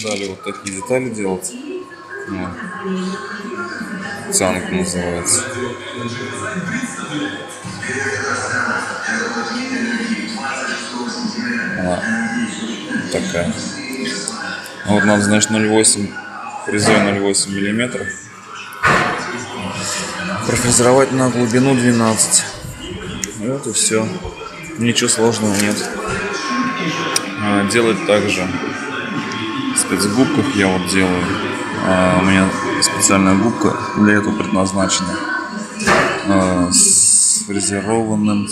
Далее вот такие детали делать. Вот. Цанг называется. Она такая. Вот надо, значит, 0,8 фрезой 0,8 миллиметров профрезеровать на глубину 12. Вот и все. Ничего сложного нет. Делать также в спецгубках я вот делаю. У меня специальная губка для этого предназначена. С фрезерованным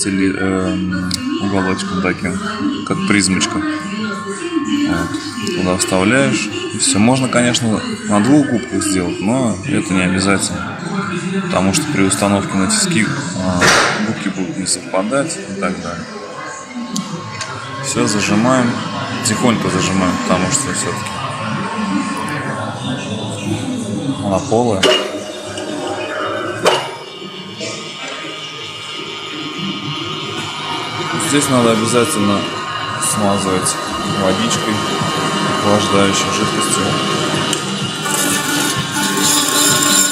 уголочком таким, как призмочка. Вот. Туда вставляешь и все. Можно, конечно, на двух губках сделать, но это не обязательно, потому что при установке на тиски губки будут не совпадать и так далее. Все, зажимаем, тихонько зажимаем, потому что все-таки она полая. Здесь надо обязательно смазывать водичкой, охлаждающей жидкостью,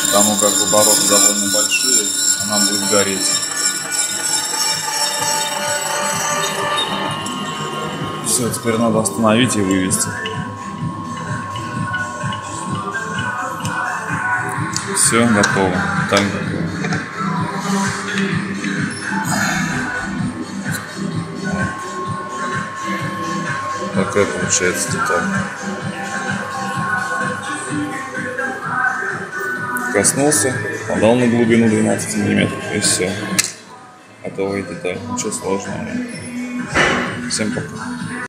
потому как обороты довольно большие, она будет гореть. Все, теперь надо остановить и вывести. Все, готово. Так. Такая получается деталь. Коснулся, подал на глубину 12 миллиметров и все. Готовая деталь. Ничего сложного. Всем пока.